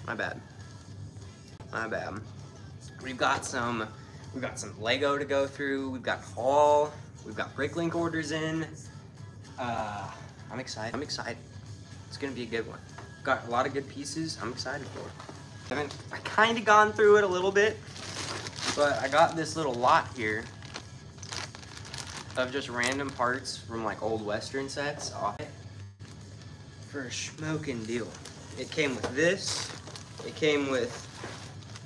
My bad. My bad. We've got some Lego to go through. We've got haul. We've got Bricklink orders in. I'm excited. I'm excited. It's gonna be a good one. Got a lot of good pieces. I'm excited for it. I kind of gone through it a little bit, but I got this little lot here of just random parts from like old Western sets off it for a smoking deal. It came with this. It came with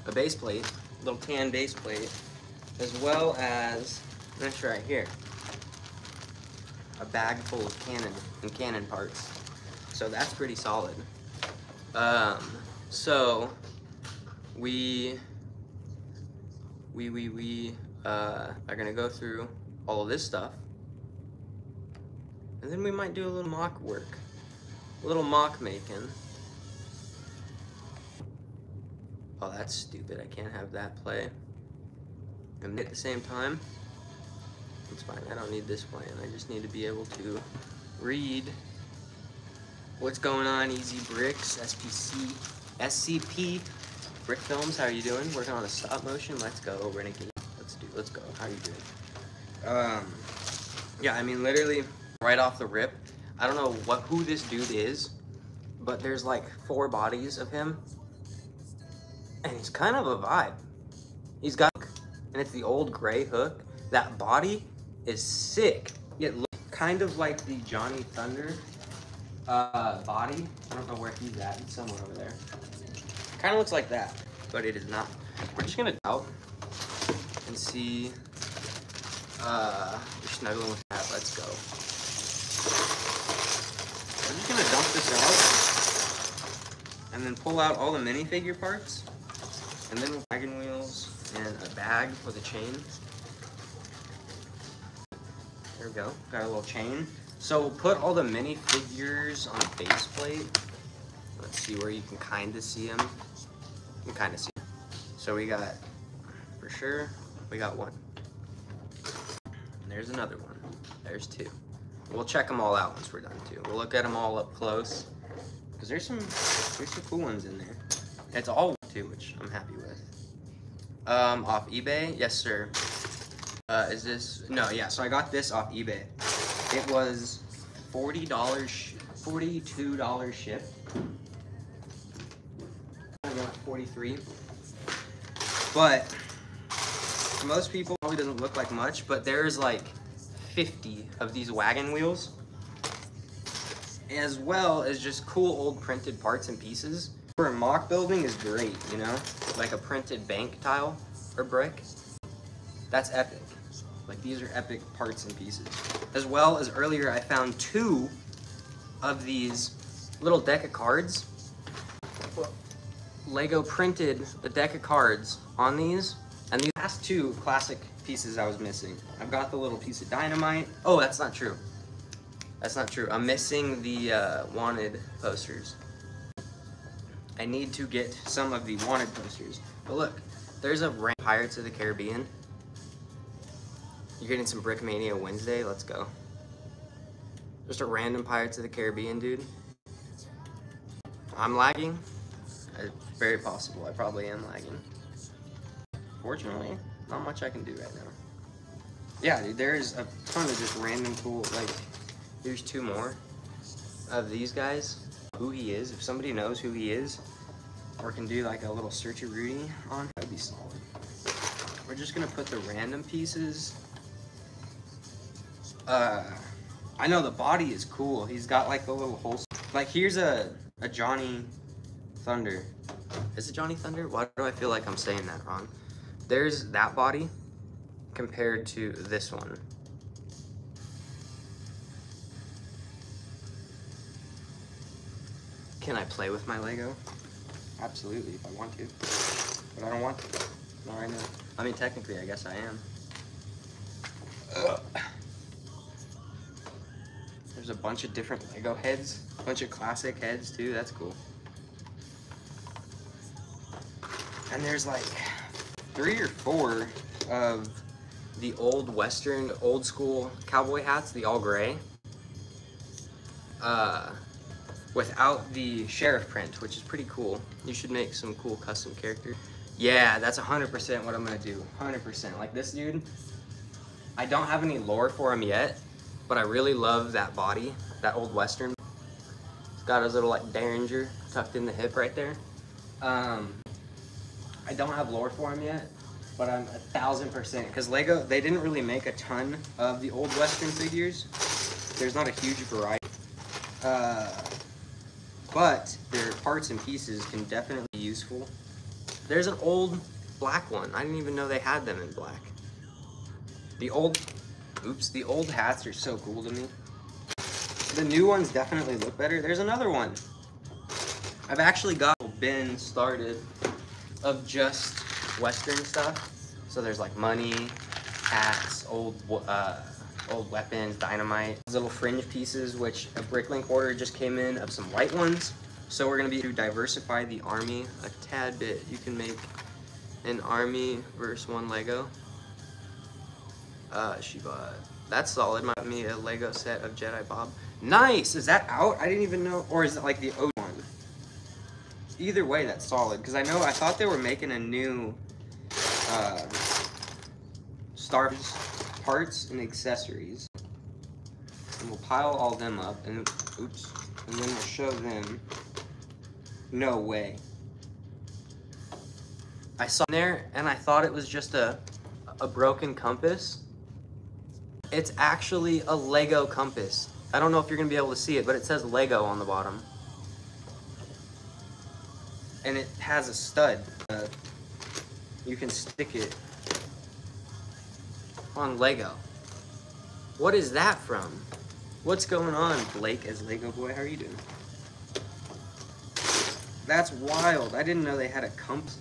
a base plate, a little tan base plate, as well as this right here, a bag full of cannon parts. So that's pretty solid. So we are gonna go through all of this stuff, and then we might do a little mock work, a little mock making. Oh, that's stupid. I can't have that play and at the same time. It's fine. I don't need this playing. I just need to be able to read what's going on. Easy Bricks, SCP, Brick Films. How are you doing? Working on a stop motion. Let's go, Renegade. Let's go. How are you doing? Yeah, I mean, literally right off the rip, I don't know who this dude is, but there's like 4 bodies of him, and he's kind of a vibe. He's got, and it's the old gray hook. That body is sick. It looks kind of like the Johnny Thunder body. I don't know where he's at. He's somewhere over there. Kind of looks like that, but it is not. We're just gonna out and see. We're snuggling with that. Let's go. We're just gonna dump this out and then pull out all the minifigure parts, and then wagon wheels and a bag with a chain. There we go. Got a little chain. So we'll put all the minifigures on a base plate. Let's see where you can kind of see them. You can kind of see them. So we got, for sure, we got 1. And there's another one. There's 2. We'll check them all out once we're done too. We'll look at them all up close, because there's some cool ones in there. It's all too, which I'm happy with. Off eBay? Yes, sir. Is this, no, yeah, so I got this off eBay. It was $40, $42 ship. I got 43. But to most people, it probably doesn't look like much, but there's like 50 of these wagon wheels, as well as just cool old printed parts and pieces. For a mock building is great, you know? Like a printed bank tile or brick. That's epic. Like, these are epic parts and pieces. As well as earlier, I found 2 of these little deck of cards. Lego printed the deck of cards on these, and these last 2 classic pieces I was missing. I've got the little piece of dynamite. Oh, that's not true. That's not true. I'm missing the wanted posters. I need to get some of the wanted posters. But look, there's a Pirates of the Caribbean. You're getting some Brickmania Wednesday. Let's go. Just a random Pirates of the Caribbean, dude. I'm lagging. It's very possible. I probably am lagging. Fortunately, not much I can do right now. Yeah, dude, there's a ton of just random cool, like, there's 2 more of these guys. Who he is, if somebody knows who he is, or can do like a little search-a-Rudy on, that'd be solid. We're just gonna put the random pieces. I know the body is cool. He's got like the little holes. Like, here's a Johnny Thunder. Is it Johnny Thunder? Why do I feel like I'm saying that wrong? There's that body compared to this one. Can I play with my Lego? Absolutely, if I want to. But I don't want to. Not right now. I mean, technically, I guess I am. Ugh. There's a bunch of different Lego heads. A bunch of classic heads, too. That's cool. And there's like 3 or 4 of the old Western, old school cowboy hats, the all gray. without the sheriff print, which is pretty cool. You should make some cool custom characters. Yeah, that's 100% what I'm gonna do. 100%. Like this dude, I don't have any lore for him yet, but I really love that body, that old Western. It's got his little like derringer tucked in the hip right there. I don't have lore for him yet, but I'm 1000%, because Lego, they didn't really make a ton of the old Western figures. There's not a huge variety. But their parts and pieces can definitely be useful. There's an old black one. I didn't even know they had them in black. The old hats are so cool to me. The new ones definitely look better. There's another one. I've actually got a bin started of just Western stuff. So there's like money, hats, old weapons, dynamite, little fringe pieces, which a Bricklink order just came in of some white ones. So we're gonna be to diversify the army a tad bit. You can make an army versus one Lego. She bought, that's solid. Might me a Lego set of Jedi Bob. Nice, is that out? I didn't even know, or is it like the O one? Either way, that's solid, because I thought they were making a new Star Wars parts and accessories. And we'll pile all them up, and oops, and then we'll show them. No way. I saw there, and I thought it was just a broken compass. It's actually a Lego compass. I don't know if you're gonna be able to see it, but it says Lego on the bottom. And it has a stud. You can stick it on Lego. What is that from? What's going on, Blake as Lego Boy? How are you doing? That's wild. I didn't know they had a compass.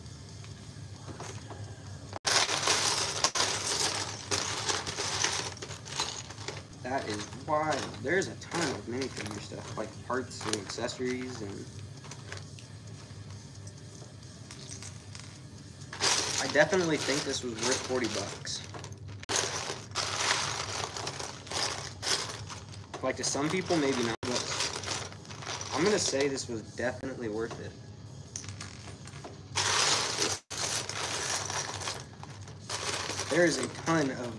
That is wild. There's a ton of minifigure stuff, like parts and accessories, and I definitely think this was worth 40 bucks. Like to some people, maybe not, but I'm gonna say this was definitely worth it. There is a ton of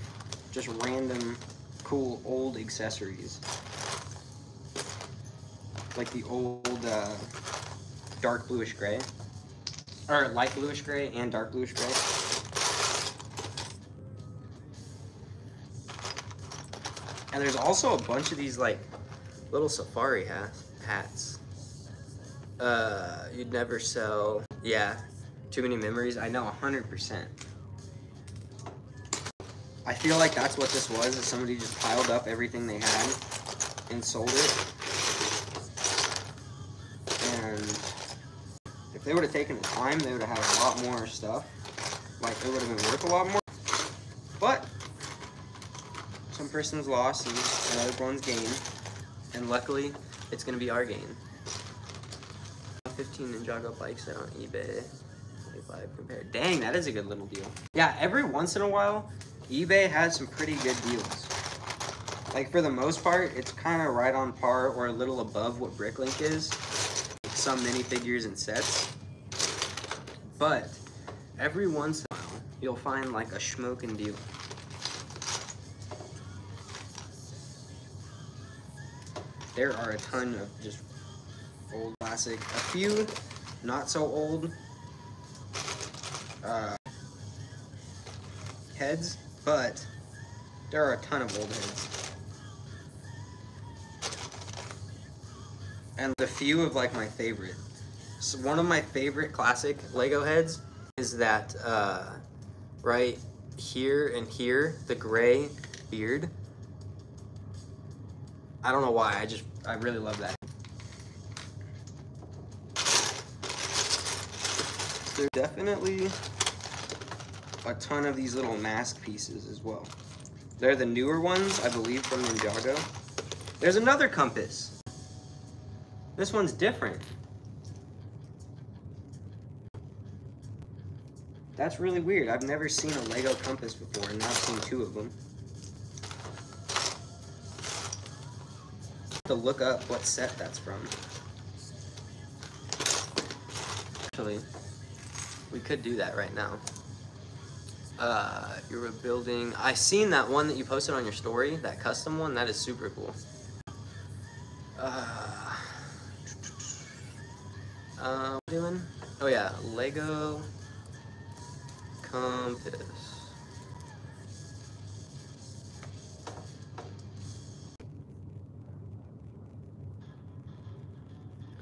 just random cool old accessories, like the old dark bluish gray, or light bluish gray and dark bluish gray. And there's also a bunch of these like little safari hats. You'd never sell. Yeah, too many memories. I know 100%. I feel like that's what this was, is somebody just piled up everything they had and sold it. And if they would have taken the time, they would have had a lot more stuff. Like, it would have been worth a lot more. But some person's lost and another one's gain. And luckily, it's going to be our gain. 15 Ninjago bike set on eBay. 25 compared. Dang, that is a good little deal. Yeah, every once in a while, eBay has some pretty good deals. Like, for the most part, it's kind of right on par or a little above what Bricklink is. Some minifigures and sets. But every once in a while, you'll find like a smoking deal. There are a ton of just old classic, a few not so old heads, but there are a ton of old heads. And a few of like my favorite. So one of my favorite classic Lego heads is that right here and here, the gray beard. I don't know why, I really love that. There's definitely a ton of these little mask pieces as well. They're the newer ones, I believe, from Ninjago. There's another compass. This one's different. That's really weird. I've never seen a Lego compass before, and now I've seen two of them. To look up what set that's from. actually, we could do that right now. You're building. I seen that one that you posted on your story, that custom one. That is super cool. What are we doing? Oh yeah, Lego compass.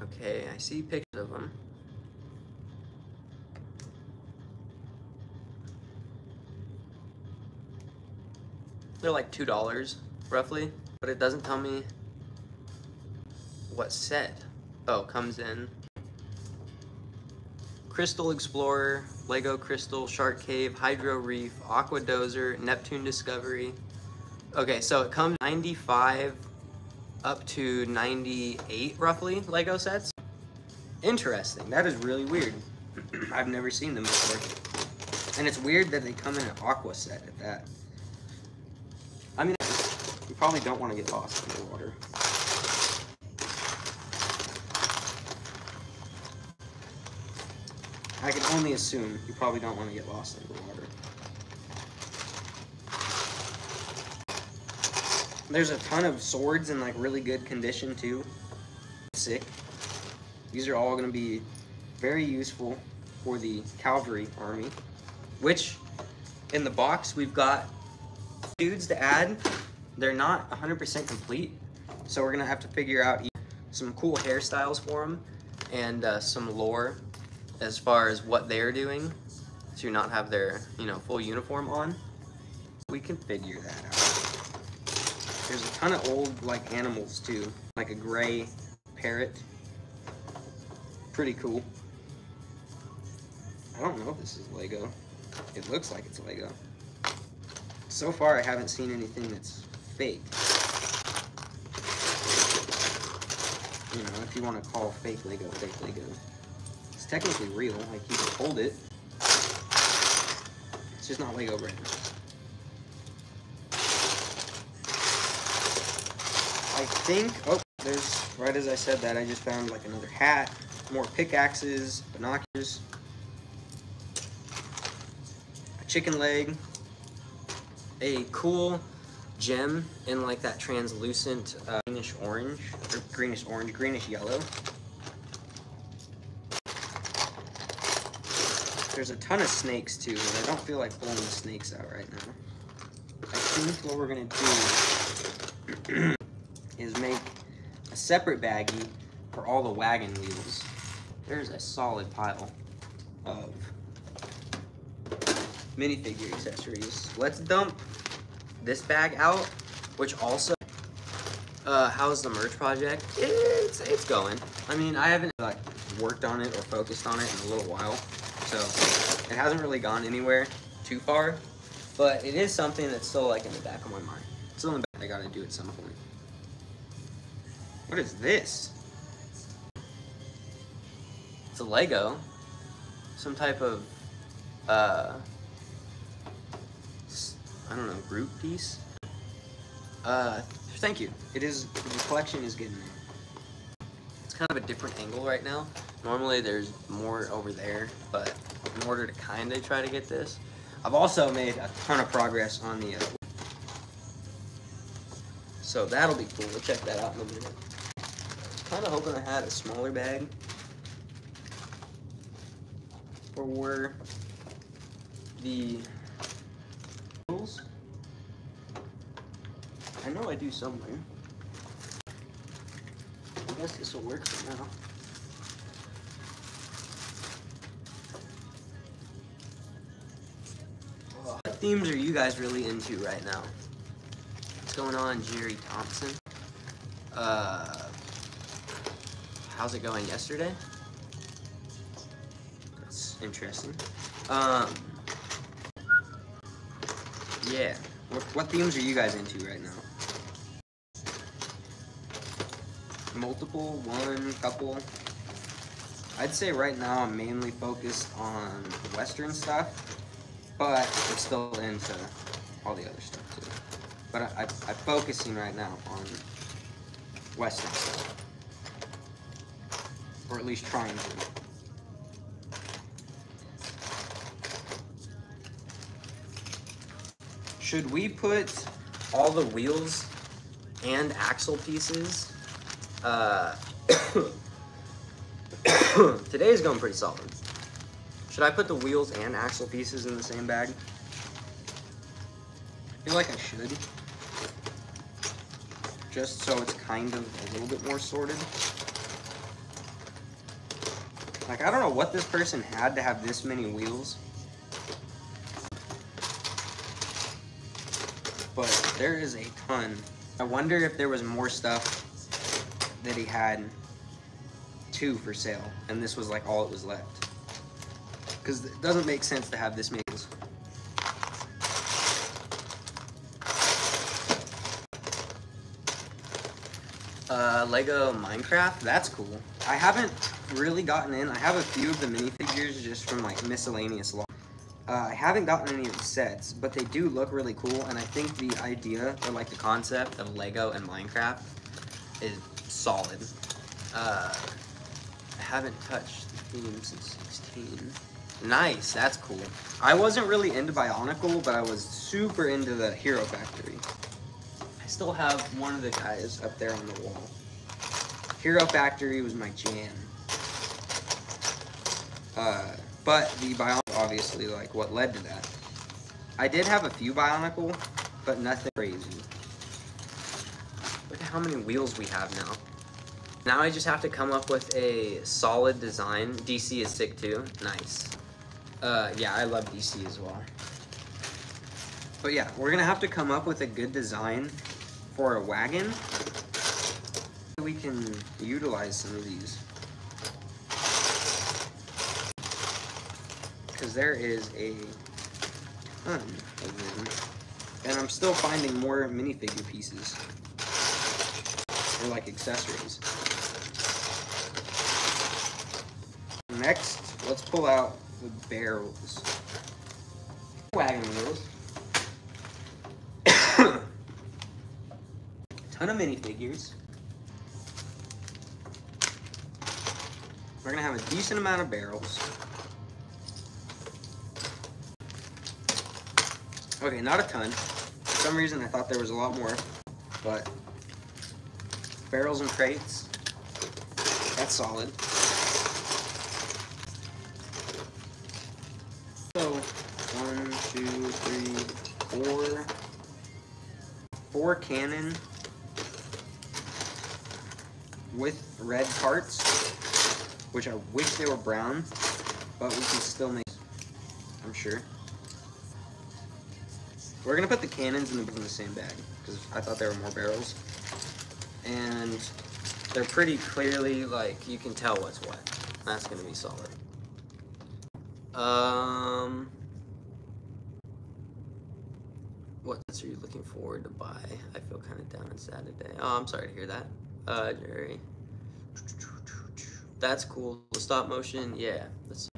Okay, I see pictures of them. They're like $2 roughly, but it doesn't tell me what set. Oh, comes in Crystal Explorer, Lego Crystal, Shark Cave, Hydro Reef, Aqua Dozer, Neptune Discovery. Okay, so it comes 95 up to 98 roughly Lego sets. Interesting. That is really weird. I've never seen them before. And it's weird that they come in an aqua set at that. I mean, you probably don't want to get lost in the water. I can only assume you probably don't want to get lost in the water. There's a ton of swords in like really good condition too. Sick. These are all going to be very useful for the cavalry army, which in the box we've got dudes to add. They're not 100% complete, so we're going to have to figure out some cool hairstyles for them and some lore as far as what they're doing to not have their, full uniform on. We can figure that out. There's a ton of old, like, animals, too. Like a gray parrot. Pretty cool. I don't know if this is Lego. It looks like it's Lego. So far, I haven't seen anything that's fake. If you want to call fake Lego. It's technically real, like you can hold it. It's just not Lego brand. I think, oh, there's, right as I said that, I just found like another hat, more pickaxes, binoculars, a chicken leg, a cool gem in like that translucent greenish orange, or greenish yellow. There's a ton of snakes too, and I don't feel like pulling the snakes out right now. I think what we're gonna do is make a separate baggie for all the wagon wheels. There's a solid pile of minifigure accessories. Let's dump this bag out, which also how's the merch project? It's going. I mean, I haven't like worked on it or focused on it in a little while, so it hasn't really gone anywhere too far, but it is something that's still like in the back of my mind. It's still in the back. I gotta do at some point. What is this? It's a Lego, some type of I don't know, group piece. Thank you. It is, the collection is getting there. It's kind of a different angle right now. Normally there's more over there, but in order to kind of try to get this, I've also made a ton of progress on the so that'll be cool. We'll check that out in a minute. Kind of hoping I had a smaller bag for the tools. I know I do somewhere. I guess this will work for now. What themes are you guys really into right now? What's going on, Jerry Thompson? How's it going yesterday? That's interesting. Yeah. What themes are you guys into right now? Multiple, one, couple? I'd say right now I'm mainly focused on Western stuff, but I'm still into all the other stuff too. But I'm focusing right now on Western stuff. Or at least trying to. should we put all the wheels and axle pieces? Today's going pretty solid. Should I put the wheels and axle pieces in the same bag? I feel like I should. Just so it's kind of a little bit more sorted. Like, I don't know what this person had to have this many wheels. But there is a ton. I wonder if there was more stuff that he had too for sale, and this was like all it was left. Because it doesn't make sense to have this many wheels. Lego Minecraft, that's cool. I haven't really gotten in. I have a few of the minifigures just from like miscellaneous law. I haven't gotten any of the sets, but they do look really cool, and I think the idea, or like the concept of Lego and Minecraft is solid. I haven't touched the theme since 16. Nice, that's cool. I wasn't really into Bionicle, but I was super into the Hero Factory. I still have one of the guys up there on the wall. Hero Factory was my jam. But the Bionicle, obviously, like, what led to that. I did have a few Bionicle, but nothing crazy. Look at how many wheels we have now. Now I just have to come up with a solid design. DC is sick too. Nice. Yeah, I love DC as well. But yeah, we're gonna have to come up with a good design for a wagon. We can utilize some of these. Because there is a ton of them. And I'm still finding more minifigure pieces. Or like accessories. Next, let's pull out the barrels. Wagon wheels. Ton of minifigures. We're gonna have a decent amount of barrels. Okay, not a ton. For some reason I thought there was a lot more, but barrels and crates, that's solid. So, 1, 2, 3, 4 cannon with red parts, which I wish they were brown, but we can still make, I'm sure. We're gonna put the cannons in the same bag, because I thought there were more barrels. And they're pretty clearly, like, you can tell what's what. That's gonna be solid. What are you looking forward to buy? I feel kind of down and sad today. Oh, I'm sorry to hear that. Jerry. That's cool. The stop motion, yeah. That's,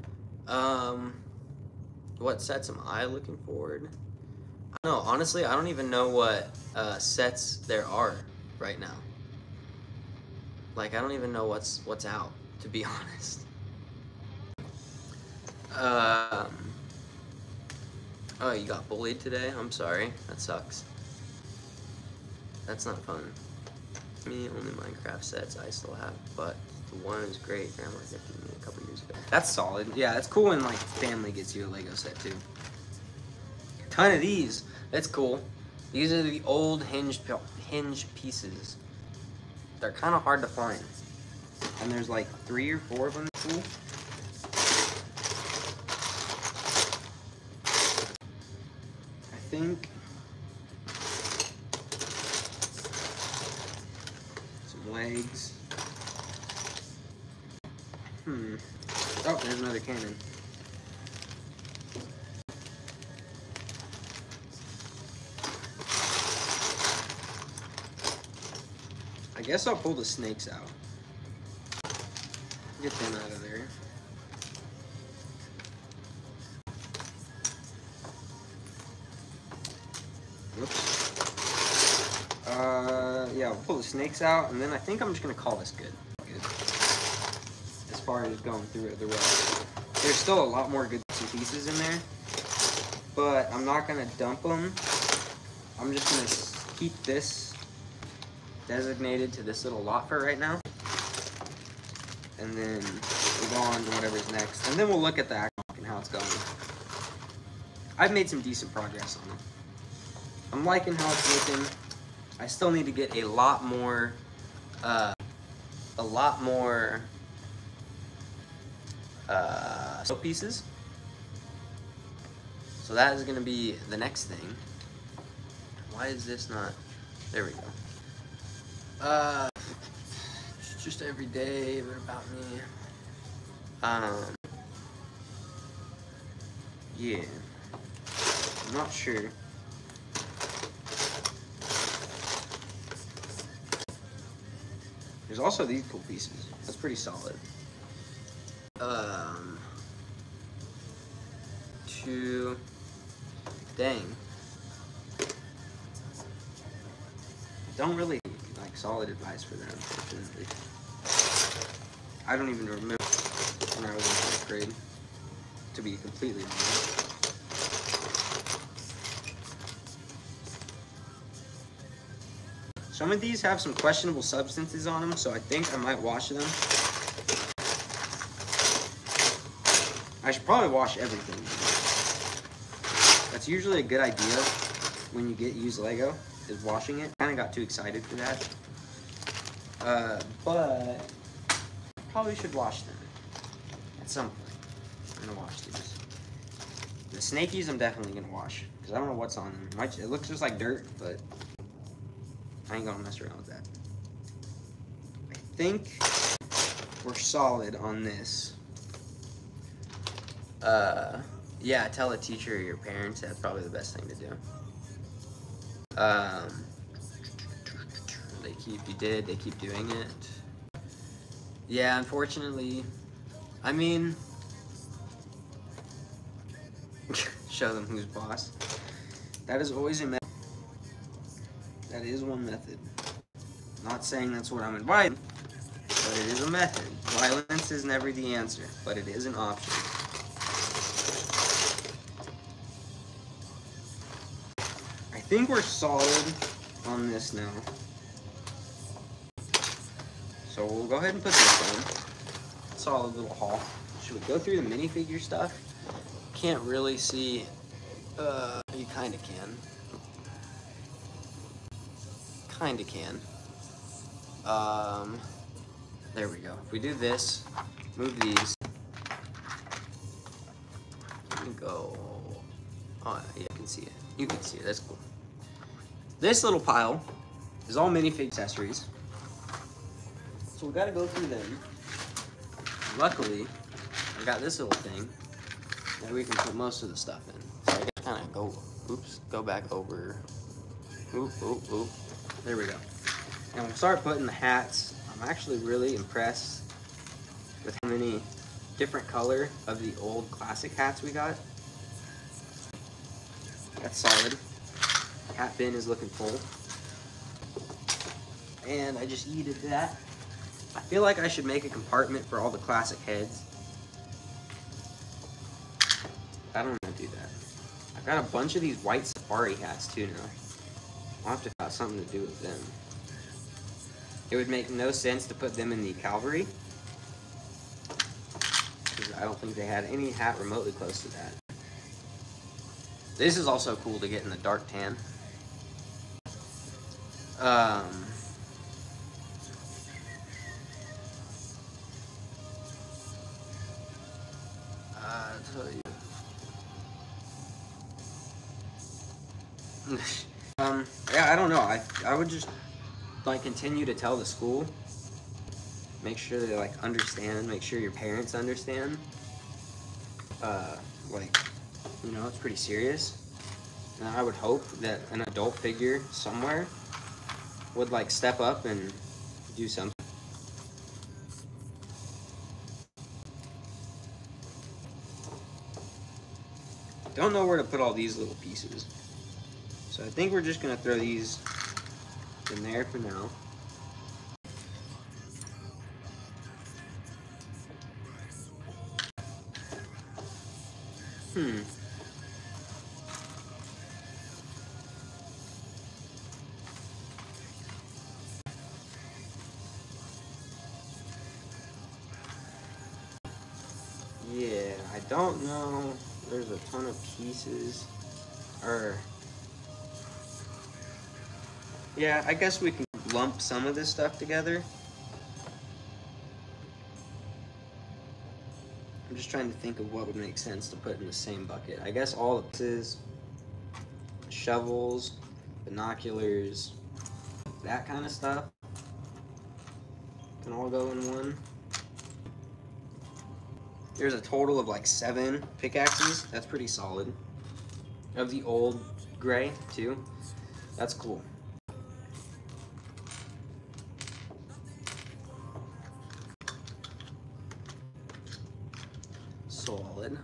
what sets am I looking forward? I don't know, honestly, I don't even know what sets there are right now. Like, I don't even know what's out, to be honest. Oh, you got bullied today? I'm sorry. That sucks. That's not fun. Me, only Minecraft sets I still have, but the one is great. Grandma gifted me a couple years ago. That's solid. Yeah, it's cool when, like, family gets you a Lego set, too. Ton of these. That's cool. These are the old hinge pieces. They're kind of hard to find. And there's like 3 or 4 of them. Cool. I think some legs. Oh, there's another cannon. I guess I'll pull the snakes out. Get them out of there. Whoops. Yeah, we'll pull the snakes out, and then I think I'm just gonna call this good. As far as going through the rest. There's still a lot more good pieces in there, but I'm not gonna dump them I'm just gonna keep this designated to this little lot for right now. And then we'll go on to whatever's next. And then we'll look at the actual and how it's going. I've made some decent progress on it. I'm liking how it's looking. I still need to get a lot more pieces. So that is gonna be the next thing. Why is this not? There we go. Just every day, what about me? Yeah. I'm not sure. There's also these cool pieces. That's pretty solid. Dang. Don't really like solid advice for them, unfortunately. I don't even remember when I was in 4th grade, to be completely honest. Some of these have some questionable substances on them, so I think I might wash them. I should probably wash everything. That's usually a good idea when you get used Lego, is washing it. Kind of got too excited for that. But probably should wash them at some point. I'm gonna wash these. The snakies I'm definitely gonna wash, because I don't know what's on them. It looks just like dirt, but I ain't gonna mess around with that. I think we're solid on this. Yeah, tell a teacher or your parents. That's probably the best thing to do. They keep doing it. Yeah, unfortunately, I mean, show them who's boss. That is always a method. That is one method. Not saying that's what I'm advising, but it is a method. Violence is never the answer, but it is an option. I think we're solid on this now. So we'll go ahead and put this on. Solid little haul. Should we go through the minifigure stuff? Can't really see. You kind of can. Kind of can. There we go. If we do this, move these. Let me go. Oh, yeah, you can see it. You can see it. That's cool. This little pile is all minifig accessories. So we gotta go through them. Luckily, I got this little thing that we can put most of the stuff in. So I gotta kind of go, go back over. Oop. There we go. And we'll start putting the hats. I'm actually really impressed with how many different color of the old classic hats we got. That's solid. Hat bin is looking full. And I just yeeted that. I feel like I should make a compartment for all the classic heads. I don't want to do that. I've got a bunch of these white safari hats too now. I'll have to have something to do with them. It would make no sense to put them in the cavalry, because I don't think they had any hat remotely close to that. This is also cool to get in the dark tan. I'll tell you. Yeah, I don't know. I would just like continue to tell the school. Make sure they like understand. Make sure your parents understand. Like, you know, it's pretty serious. And I would hope that an adult figure somewhere would like step up and do something. Don't know where to put all these little pieces. So I think we're just gonna throw these in there for now. I don't know. There's a ton of pieces. Yeah, I guess we can lump some of this stuff together. I'm just trying to think of what would make sense to put in the same bucket. I guess all the pieces, shovels, binoculars, that kind of stuff can all go in one. There's a total of like 7 pickaxes. That's pretty solid. Of the old gray too. That's cool. Solid.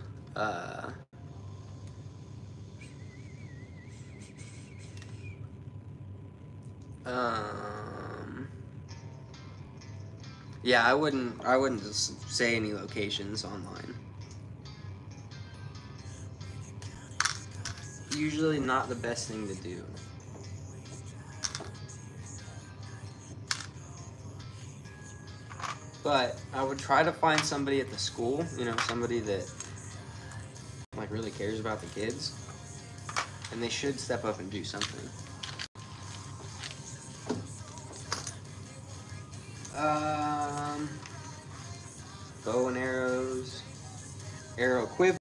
Yeah, I wouldn't just say any locations online. Usually not the best thing to do. But I would try to find somebody at the school, you know, somebody that like really cares about the kids, and they should step up and do something. Bow and arrows, arrow quivers,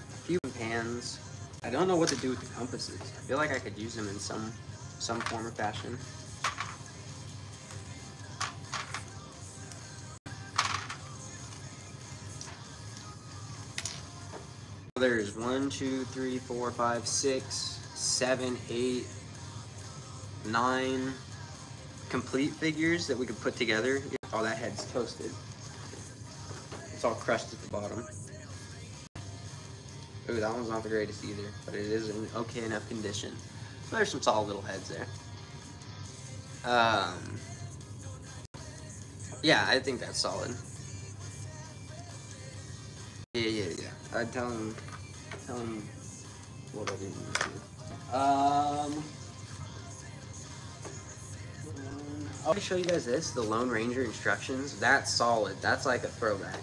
a few pans. I don't know what to do with the compasses. I feel like I could use them in some form or fashion. There's 1, 2, 3, 4, 5, 6, 7, 8, 9 complete figures that we could put together. Oh, that head's toasted. It's all crushed at the bottom. Ooh, that one's not the greatest either, but it is in okay enough condition. So there's some solid little heads there. Yeah, I think that's solid. Yeah. I'd tell him what I didn't do. I'll show you guys this, the Lone Ranger instructions. That's solid. That's like a throwback.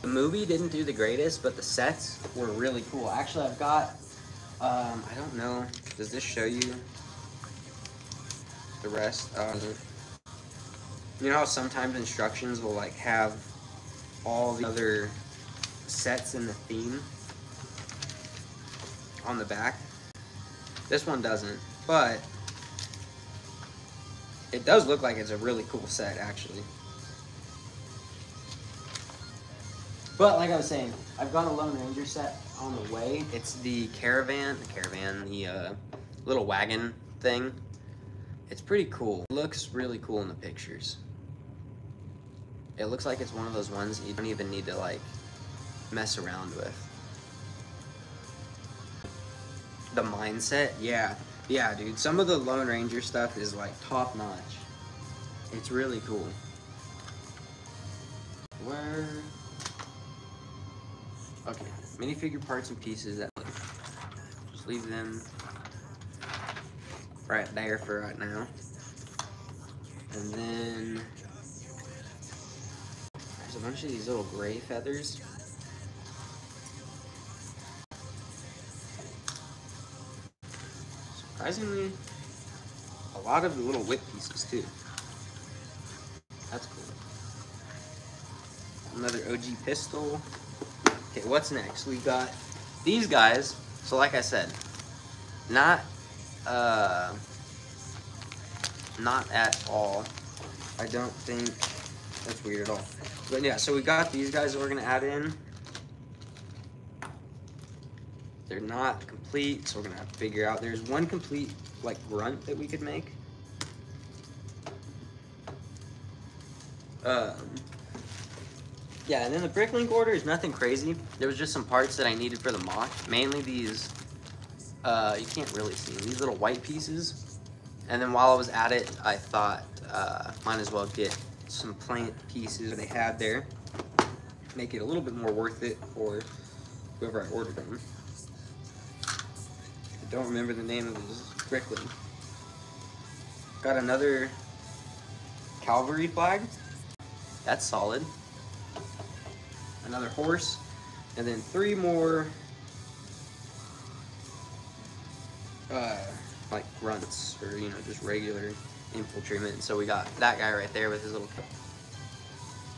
The movie didn't do the greatest, but the sets were really cool. Actually, I've got, I don't know, does this show you the rest? You know how sometimes instructions will like have all the other sets in the theme on the back? This one doesn't, but it does look like it's a really cool set, actually. But like I was saying, I've got a Lone Ranger set on the way. It's the caravan, the little wagon thing. It's pretty cool. It looks really cool in the pictures. It looks like it's one of those ones you don't even need to like mess around with. The mindset, yeah, dude. Some of the Lone Ranger stuff is like top notch. It's really cool. Okay, minifigure parts and pieces that just leave them right there for right now. And then there's a bunch of these little gray feathers. Surprisingly, a lot of the little whip pieces too. That's cool. Another OG pistol. Okay, what's next? We got these guys. So like I said, not at all. I don't think that's weird at all. But yeah, so we got these guys that we're gonna add in. They're not complete, so we're gonna have to figure out. There's one complete like grunt that we could make. Yeah, and then the Bricklink order is nothing crazy. There was just some parts that I needed for the MOC. Mainly these, you can't really see them, these little white pieces. And then while I was at it, I thought, might as well get some plant pieces that they had there. Make it a little bit more worth it for whoever I ordered them. I don't remember the name of this Bricklink. Got another cavalry flag. That's solid. Another horse, and then 3 more like grunts, or you know, just regular infiltrament. So we got that guy right there with his little,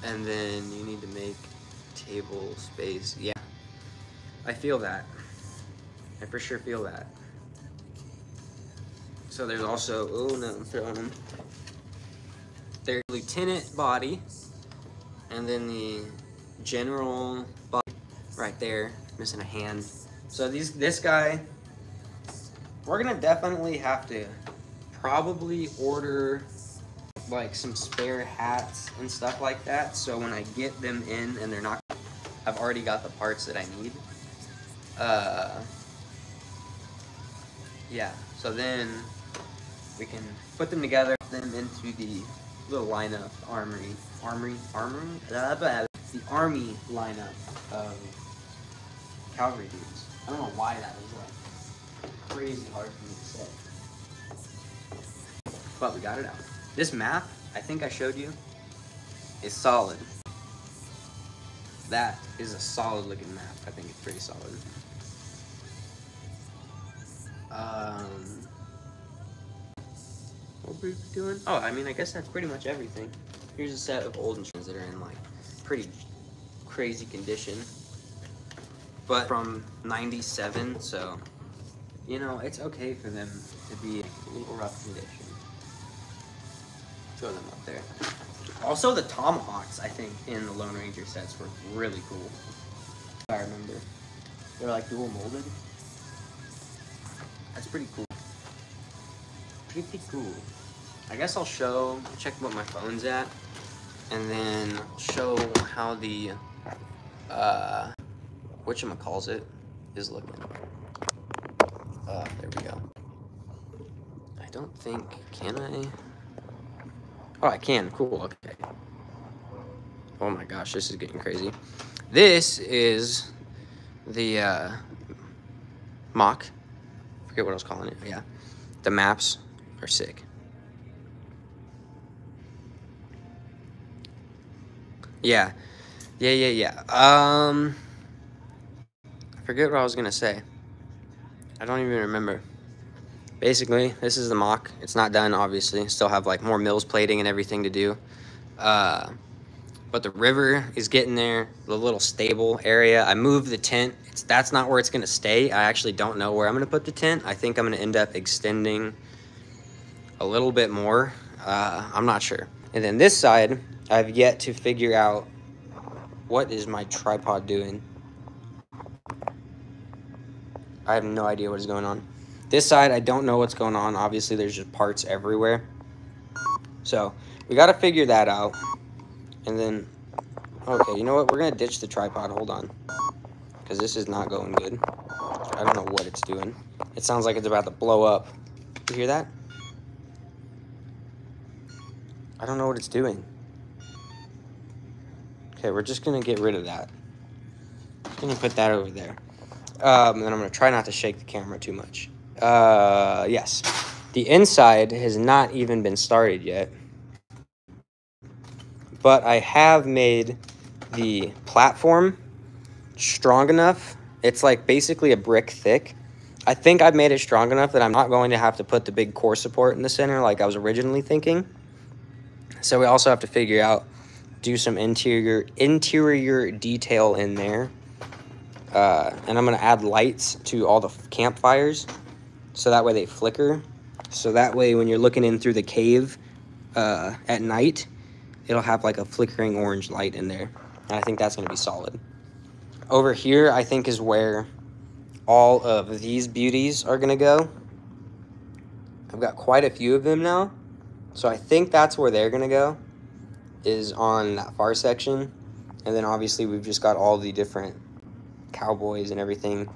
and then you need to make table space. Yeah, I feel that. I for sure feel that. So there's also, oh no, I'm throwing them. There's lieutenant body, and then the general body right there, missing a hand. So this guy, we're gonna definitely have to probably order like some spare hats and stuff like that. So when I get them in and they're not, I've already got the parts that I need. Yeah, so then we can put them together, them into the little lineup, the army lineup of cavalry dudes. I don't know why that was like crazy hard for me to say, but we got it out. This map, I think I showed you, is solid. That is a solid looking map. I think it's pretty solid. What were we doing? Oh, I mean, I guess that's pretty much everything. Here's a set of old instruments that are in like pretty crazy condition, but from '97, so you know it's okay for them to be a little rough condition. Throw them up there. Also, the tomahawks, I think, in the Lone Ranger sets were really cool. I remember they're like dual molded. That's pretty cool. Pretty cool. I guess I'll check what my phone's at, and then show how the whatchamacallit is looking. There we go. I don't think, can I? Oh, I can. Cool. Okay. Oh my gosh, this is getting crazy. This is the MOC. Forget what I was calling it. Yeah, the maps are sick. Yeah. I forget what I was gonna say. I don't even remember. Basically, this is the MOC. It's not done, obviously. Still have like more mills plating and everything to do. But the river is getting there. The little stable area. I moved the tent. That's not where it's gonna stay. I actually don't know where I'm gonna put the tent. I think I'm gonna end up extending a little bit more. I'm not sure. And then this side, I've yet to figure out what is my tripod doing. I have no idea what is going on. This side, I don't know what's going on. Obviously, there's just parts everywhere. So we got to figure that out. And then, okay, you know what? We're going to ditch the tripod. Hold on. Because this is not going good. I don't know what it's doing. It sounds like it's about to blow up. You hear that? I don't know what it's doing. Okay, we're just going to get rid of that. I'm going to put that over there. And then I'm going to try not to shake the camera too much. Yes. The inside has not even been started yet. But I have made the platform strong enough. It's like basically a brick thick. I think I've made it strong enough that I'm not going to have to put the big core support in the center like I was originally thinking. So we also have to figure out, do some interior detail in there. And I'm going to add lights to all the campfires so that way they flicker. So that way when you're looking in through the cave at night, it'll have like a flickering orange light in there. And I think that's going to be solid. Over here, I think is where all of these beauties are going to go. I've got quite a few of them now. So I think that's where they're going to go, is on that far section. And then obviously we've just got all the different cowboys and everything.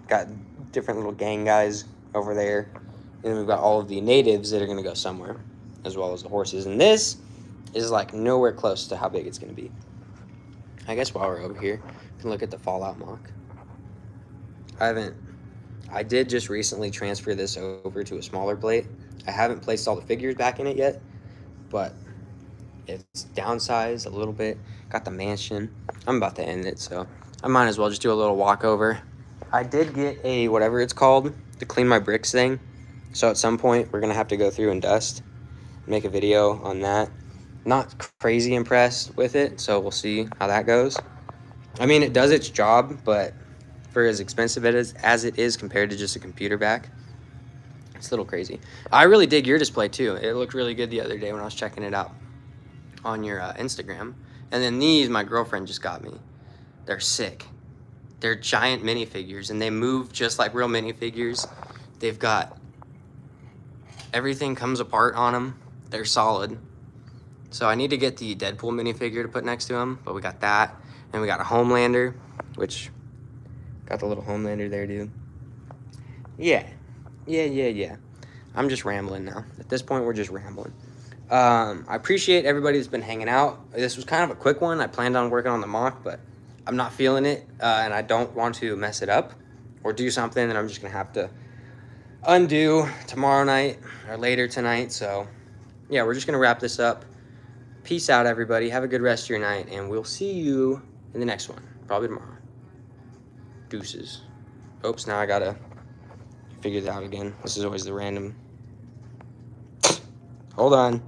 Got different little gang guys over there. And then we've got all of the natives that are going to go somewhere, as well as the horses. And this is like nowhere close to how big it's going to be. I guess while we're over here, we can look at the Fallout MOC. I did just recently transfer this over to a smaller plate. I haven't placed all the figures back in it yet, but It's downsized a little bit. Got the mansion. I'm about to end it, so I might as well just do a little walkover. I did get a, whatever it's called, to clean my bricks thing. So at some point, we're going to have to go through and dust. Make a video on that. Not crazy impressed with it, so we'll see how that goes. I mean, it does its job, but for as expensive as it is compared to just a computer back, it's a little crazy. I really dig your display too. It looked really good the other day when I was checking it out on your Instagram. And then these, my girlfriend just got me. They're sick. They're giant minifigures, and they move just like real minifigures. They've got, everything comes apart on them. They're solid. So I need to get the Deadpool minifigure to put next to him, but we got that. And we got a Homelander, which, got the little Homelander there, dude. Yeah. I'm just rambling now. At this point, we're just rambling. I appreciate everybody that's been hanging out. This was kind of a quick one. I planned on working on the MOC, but I'm not feeling it, and I don't want to mess it up or do something that I'm just going to have to undo tomorrow night or later tonight. So, yeah, we're just going to wrap this up. Peace out, everybody. Have a good rest of your night, and we'll see you in the next one, probably tomorrow. Deuces. Oops, now I got to figure that out again. This is always the random. Hold on.